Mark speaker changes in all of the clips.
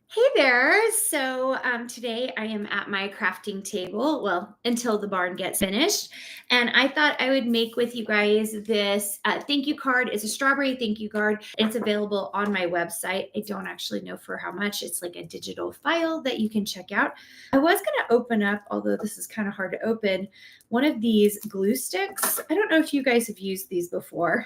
Speaker 1: Hey there. Today I am at my crafting table, well, until the barn gets finished. And I thought I would make with you guys this thank you card. It's a strawberry thank you card. It's available on my website. I don't actually know for how much. It's like a digital file that you can check out. I was going to open up, although this is kind of hard to open, one of these glue sticks. I don't know if you guys have used these before,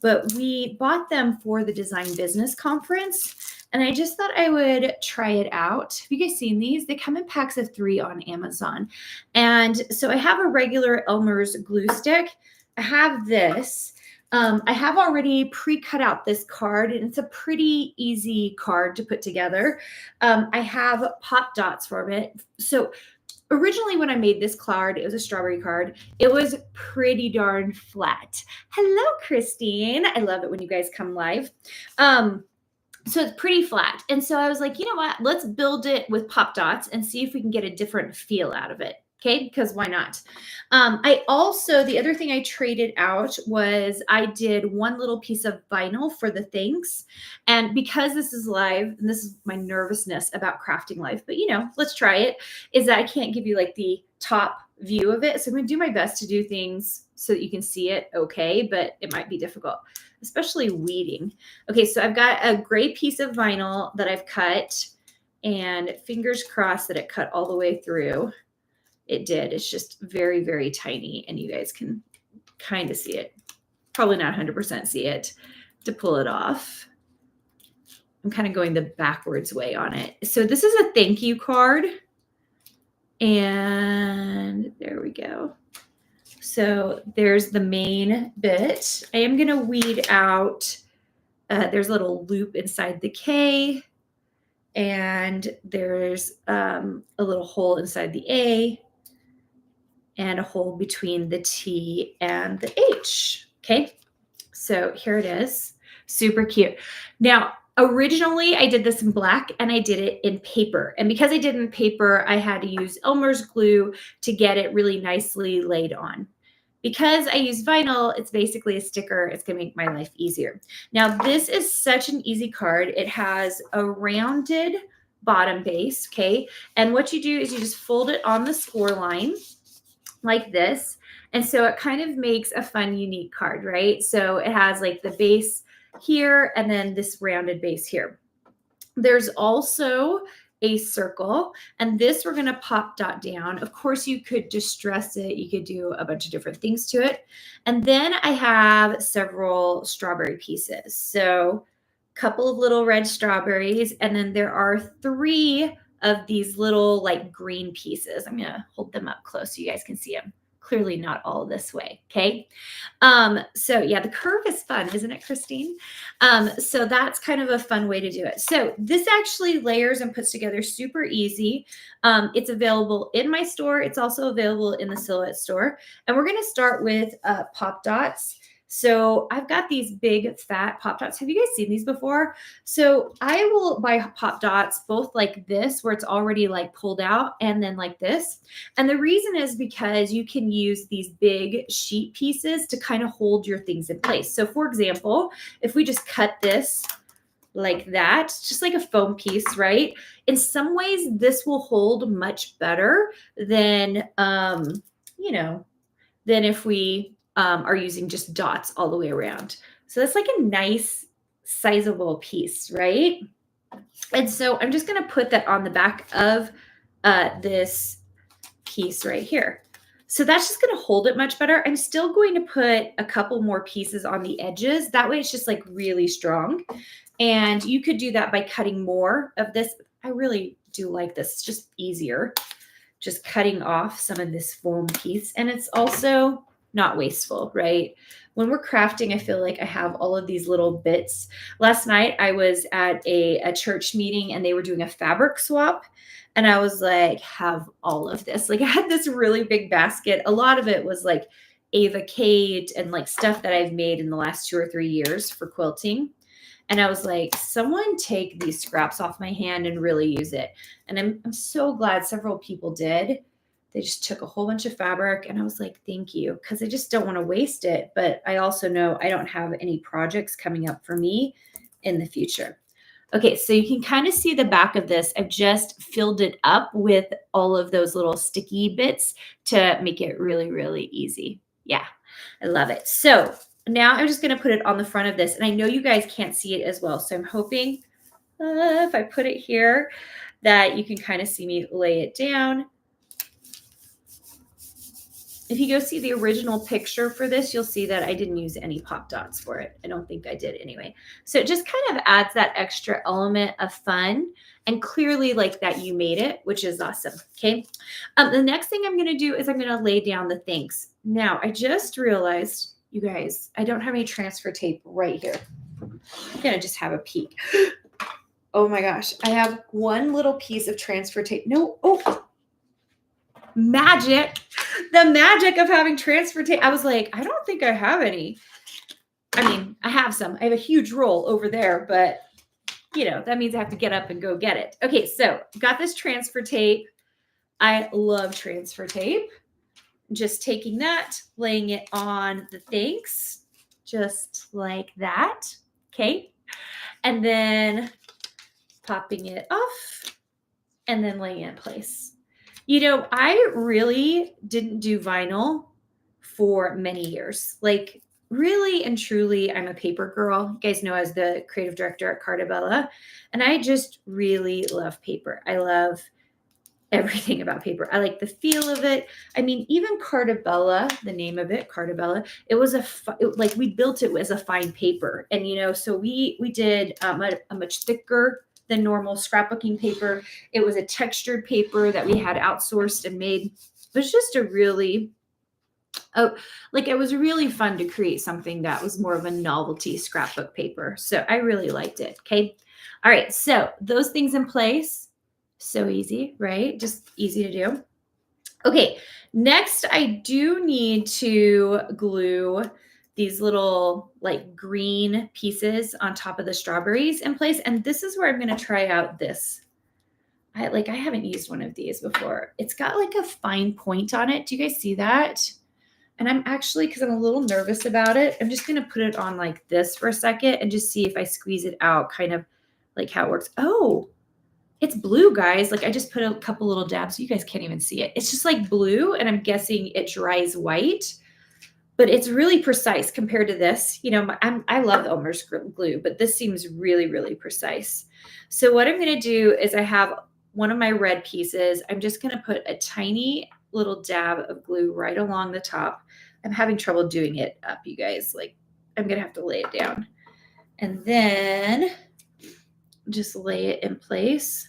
Speaker 1: but we bought them for the Design Business Conference. And I just thought I would try it out. Have you guys seen these? They come in packs of 3 on Amazon. And so I have a regular Elmer's glue stick. I have this. I have already pre-cut out this card, and it's a pretty easy card to put together. I have pop dots for it. So originally when I made this card, it was a strawberry card. It was pretty darn flat. Hello, Christine. I love it when you guys come live. So it's pretty flat. And so I was like, you know what? Let's build it with pop dots and see if we can get a different feel out of it. Okay, because why not? The other thing I traded out was I did one little piece of vinyl for the things. And because this is live, and this is my nervousness about crafting live, but let's try it, is that I can't give you like the top view of it. So I'm going to do my best to do things so that you can see it okay, but it might be difficult, especially weeding. Okay, so I've got a gray piece of vinyl that I've cut, and fingers crossed that it cut all the way through. It did. It's just very, very tiny, and you guys can kind of see it. Probably not 100% see it to pull it off. I'm kind of going the backwards way on it. So this is a thank you card, and there we go. So there's the main bit. I am going to weed out. There's a little loop inside the K, and there's a little hole inside the A, and a hole between the T and the H. Okay, so here it is. Super cute. Now, originally I did this in black and I did it in paper. And because I did it in paper, I had to use Elmer's glue to get it really nicely laid on. Because I use vinyl, it's basically a sticker. It's going to make my life easier. Now, this is such an easy card. It has a rounded bottom base, okay? And what you do is you just fold it on the score line like this. And so it kind of makes a fun, unique card, right? So it has like the base here and then this rounded base here. There's also a circle, and this we're going to pop dot down. Of course, you could distress it. You could do a bunch of different things to it. And then I have several strawberry pieces. So a couple of little red strawberries, and then there are 3 of these little like green pieces. I'm going to hold them up close so you guys can see them. Clearly not all this way. Okay. So yeah, the curve is fun, isn't it, Christine? So that's kind of a fun way to do it. So this actually layers and puts together super easy. It's available in my store. It's also available in the Silhouette store. And we're going to start with pop dots. So I've got these big fat pop dots. Have you guys seen these before? So I will buy pop dots both like this, where it's already like pulled out, and then like this. And the reason is because you can use these big sheet pieces to kind of hold your things in place. So for example, if we just cut this like that, just like a foam piece, right? In some ways, this will hold much better than, than if we are using just dots all the way around. So that's like a nice sizable piece, right? And so I'm just going to put that on the back of this piece right here. So that's just going to hold it much better. I'm still going to put a couple more pieces on the edges. That way it's just like really strong. And you could do that by cutting more of this. I really do like this. It's just easier, just cutting off some of this foam piece. And it's also not wasteful, right? When we're crafting, I feel like I have all of these little bits. Last night, I was at a church meeting and they were doing a fabric swap. And I was like, have all of this. Like I had this really big basket. A lot of it was like Ava Kate and like stuff that I've made in the last 2 or 3 years for quilting. And I was like, someone take these scraps off my hand and really use it. And I'm so glad several people did. They just took a whole bunch of fabric, and I was like, thank you, because I just don't want to waste it. But I also know I don't have any projects coming up for me in the future. Okay, so you can kind of see the back of this. I've just filled it up with all of those little sticky bits to make it really, really easy. Yeah, I love it. So now I'm just going to put it on the front of this. And I know you guys can't see it as well. So I'm hoping if I put it here that you can kind of see me lay it down. If you go see the original picture for this, you'll see that I didn't use any pop dots for it. I don't think I did anyway. So it just kind of adds that extra element of fun and clearly like that you made it, which is awesome. Okay. The next thing I'm going to do is I'm going to lay down the thanks. Now, I just realized, you guys, I don't have any transfer tape right here. I'm going to just have a peek. Oh my gosh. I have one little piece of transfer tape. No. Oh, magic. The magic of having transfer tape. I was like, I don't think I have any. I mean, I have some. I have a huge roll over there, but you know, that means I have to get up and go get it. Okay, so got this transfer tape. I love transfer tape. Just taking that, laying it on the thanks, just like that. Okay. And then popping it off and then laying it in place. You know, I really didn't do vinyl for many years. Like, really and truly, I'm a paper girl. You guys know, as the creative director at Cartabella, and I just really love paper. I love everything about paper. I like the feel of it. I mean, even Cartabella, the name of it, Cartabella, it was like we built it as a fine paper, and you know, so we did a much thicker than normal scrapbooking paper. It was a textured paper that we had outsourced and made. It was just a really, it was really fun to create something that was more of a novelty scrapbook paper. So I really liked it. Okay. All right. So those things in place. So easy, right? Just easy to do. Okay. Next, I do need to glue these little like green pieces on top of the strawberries in place. And this is where I'm going to try out this. I haven't used one of these before. It's got like a fine point on it. Do you guys see that? And I'm actually, because I'm a little nervous about it, I'm just going to put it on like this for a second and just see if I squeeze it out, kind of like how it works. Oh, it's blue, guys. Like, I just put a couple little dabs. You guys can't even see it. It's just like blue, and I'm guessing it dries white. But it's really precise compared to this. You know, I love Elmer's glue, but this seems really, really precise. So what I'm going to do is I have one of my red pieces. I'm just going to put a tiny little dab of glue right along the top. I'm having trouble doing it up, you guys. Like, I'm going to have to lay it down. And then just lay it in place.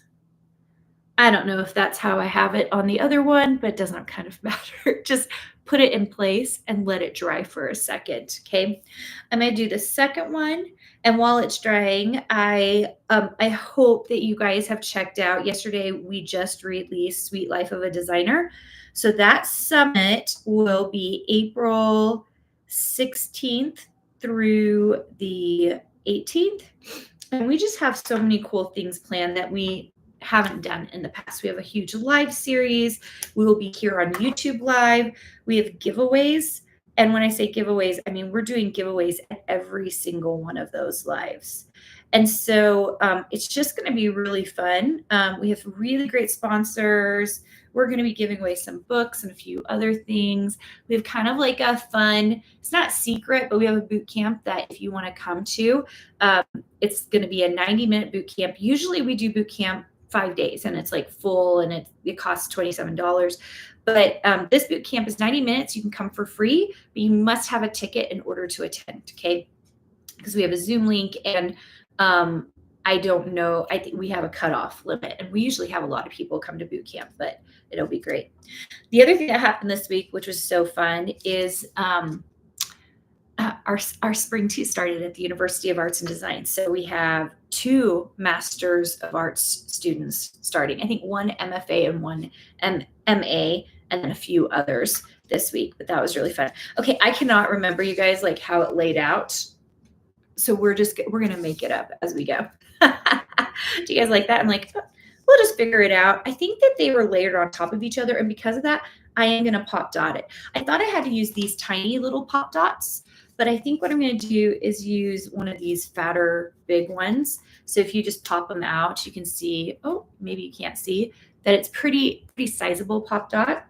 Speaker 1: I don't know if that's how I have it on the other one, but it doesn't kind of matter. Just put it in place and let it dry for a second. Okay. I'm going to do the second one. And while it's drying, I hope that you guys have checked out. Yesterday, we just released Sweet Life of a Designer. So that summit will be April 16th through the 18th. And we just have so many cool things planned that we haven't done in the past. We have a huge live series. We will be here on YouTube Live. We have giveaways. And when I say giveaways, I mean, we're doing giveaways at every single one of those lives. And so it's just going to be really fun. We have really great sponsors. We're going to be giving away some books and a few other things. We have kind of like a fun, it's not secret, but we have a boot camp that if you want to come to, it's going to be a 90-minute boot camp. Usually we do boot camp 5 days and it's like full and it costs $27. But this boot camp is 90 minutes. You can come for free, but you must have a ticket in order to attend. Okay. Because we have a Zoom link and I don't know. I think we have a cutoff limit and we usually have a lot of people come to boot camp, but it'll be great. The other thing that happened this week, which was so fun, is our spring 2 started at the University of Arts and Design. So we have 2 Masters of Arts students starting. I think one MFA and one MA, and then a few others this week. But that was really fun. Okay, I cannot remember, you guys, like how it laid out. So we're going to make it up as we go. Do you guys like that? I'm like, we'll just figure it out. I think that they were layered on top of each other. And because of that, I am going to pop dot it. I thought I had to use these tiny little pop dots, But I think what I'm going to do is use one of these fatter big ones. So if you just pop them out, you can see, oh, maybe you can't see, that it's pretty sizable pop dot.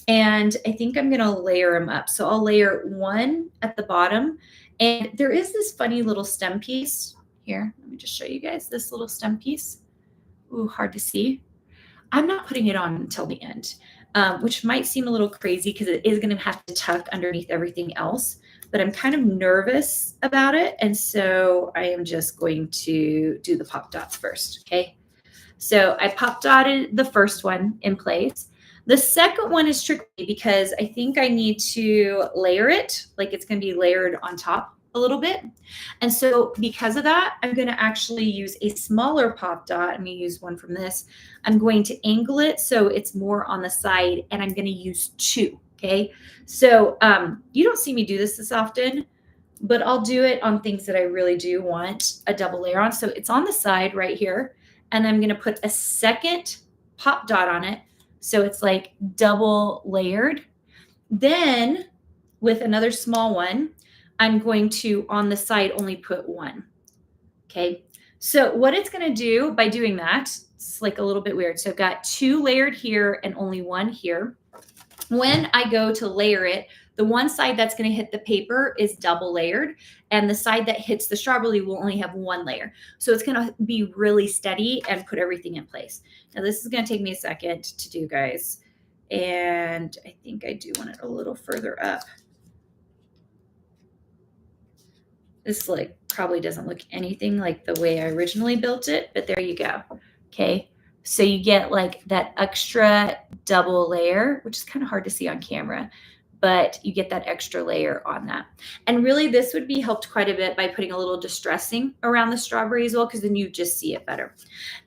Speaker 1: And I think I'm going to layer them up. So I'll layer one at the bottom. And there is this funny little stem piece here. Let me just show you guys this little stem piece. Ooh, hard to see. I'm not putting it on until the end, which might seem a little crazy because it is going to have to tuck underneath everything else. But I'm kind of nervous about it. And so I am just going to do the pop dots first. Okay. So I pop dotted the first one in place. The second one is tricky because I think I need to layer it, like it's going to be layered on top a little bit. And so because of that, I'm going to actually use a smaller pop dot. I'm going to use one from this. I'm going to angle it so it's more on the side, and I'm going to use two. Okay. So you don't see me do this often, but I'll do it on things that I really do want a double layer on. So it's on the side right here. And I'm going to put a second pop dot on it. So it's like double layered. Then with another small one, I'm going to, on the side, only put one. Okay. So what it's going to do by doing that, it's like a little bit weird. So I've got two layered here and only one here. When I go to layer it, the one side that's going to hit the paper is double layered, and the side that hits the strawberry will only have one layer. So it's going to be really steady and put everything in place. Now this is going to take me a second to do, guys. And I think I do want it a little further up. This like probably doesn't look anything like the way I originally built it, but there you go. Okay. So you get like that extra double layer, which is kind of hard to see on camera, but you get that extra layer on that. And really this would be helped quite a bit by putting a little distressing around the strawberry as well, because then you just see it better.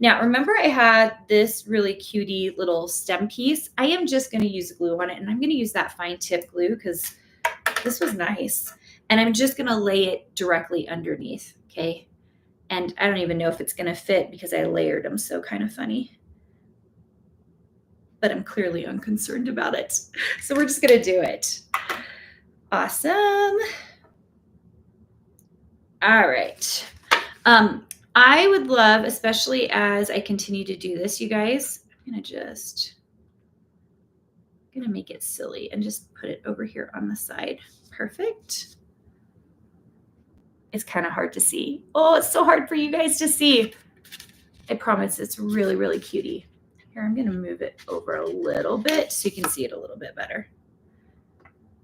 Speaker 1: Now, remember I had this really cutie little stem piece. I am just going to use glue on it, and I'm going to use that fine tip glue because this was nice. And I'm just going to lay it directly underneath. Okay. And I don't even know if it's going to fit because I layered them so kind of funny. But I'm clearly unconcerned about it. So we're just going to do it. Awesome. All right. I would love, especially as I continue to do this, you guys, I'm going to make it silly and just put it over here on the side. Perfect. It's kind of hard to see. Oh, it's so hard for you guys to see. I promise it's really, really cutie. Here, I'm going to move it over a little bit so you can see it a little bit better.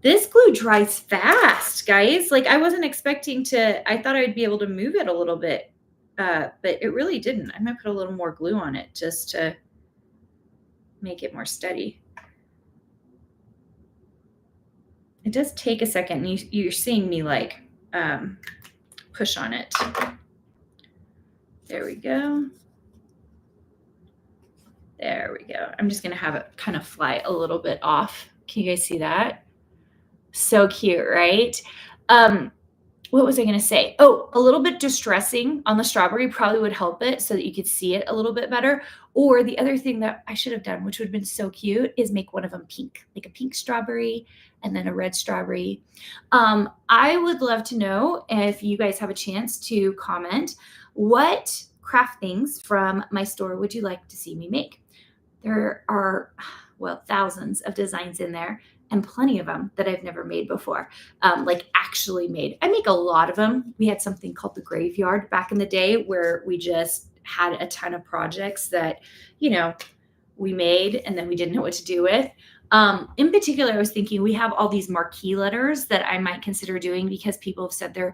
Speaker 1: This glue dries fast, guys. Like I wasn't expecting to, I thought I'd be able to move it a little bit, but it really didn't. I'm going to put a little more glue on it just to make it more steady. It does take a second, and you're seeing me like push on it. There we go. There we go. I'm just going to have it kind of fly a little bit off. Can you guys see that? So cute, right? What was I going to say? Oh, a little bit distressing on the strawberry probably would help it so that you could see it a little bit better. Or the other thing that I should have done, which would have been so cute, is make one of them pink, like a pink strawberry and then a red strawberry. I would love to know if you guys have a chance to comment, what craft things from my store would you like to see me make? There are, well, thousands of designs in there, and plenty of them that I've never made before, like actually made. I make a lot of them. We had something called the graveyard back in the day where we just had a ton of projects that, you know, we made and then we didn't know what to do with. In particular, I was thinking we have all these marquee letters that I might consider doing because people have said they're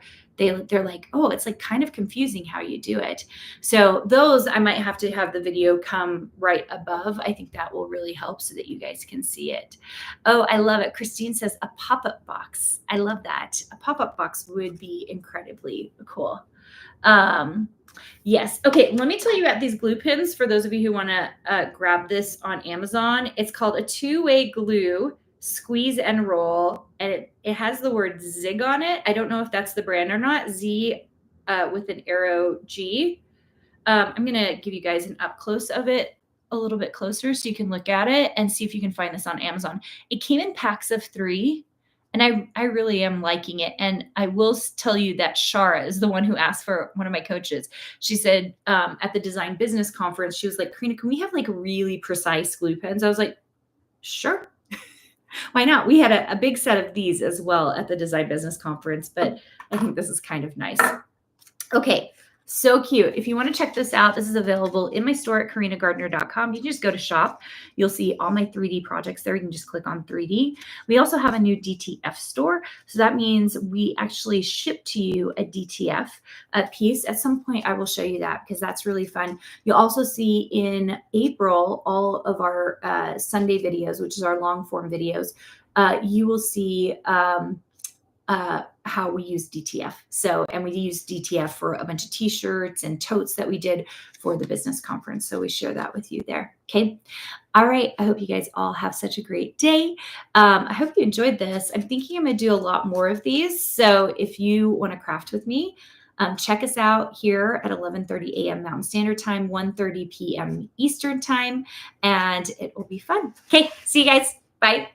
Speaker 1: like, oh, it's like kind of confusing how you do it. So those I might have to have the video come right above. I think that will really help so that you guys can see it. Oh, I love it. Christine says a pop-up box. I love that. A pop-up box would be incredibly cool. Yes. Okay. Let me tell you about these glue pins for those of you who want to grab this on Amazon. It's called a two-way glue squeeze and roll, and it has the word Zig on it. I don't know if that's the brand or not. Z with an arrow G. I'm going to give you guys an up close of it a little bit closer so you can look at it and see if you can find this on Amazon. It came in packs of 3. And I really am liking it. And I will tell you that Shara is the one who asked for one of my coaches. She said at the design business conference, she was like, Karina, can we have like really precise glue pens? I was like, sure. Why not? We had a big set of these as well at the design business conference, but I think this is kind of nice. Okay. So cute. If you want to check this out, this is available in my store at karinagardner.com. You can just go to shop. You'll see all my 3D projects there. You can just click on 3D. We also have a new DTF store. So that means we actually ship to you a DTF piece. At some point, I will show you that because that's really fun. You'll also see in April all of our Sunday videos, which is our long form videos. You will see how we use DTF. So, and we use DTF for a bunch of t-shirts and totes that we did for the business conference. So we share that with you there. Okay. All right. I hope you guys all have such a great day. I hope you enjoyed this. I'm thinking I'm going to do a lot more of these. So if you want to craft with me, check us out here at 11:30 a.m. Mountain Standard Time, 1:30 p.m. Eastern Time, and it will be fun. Okay. See you guys. Bye.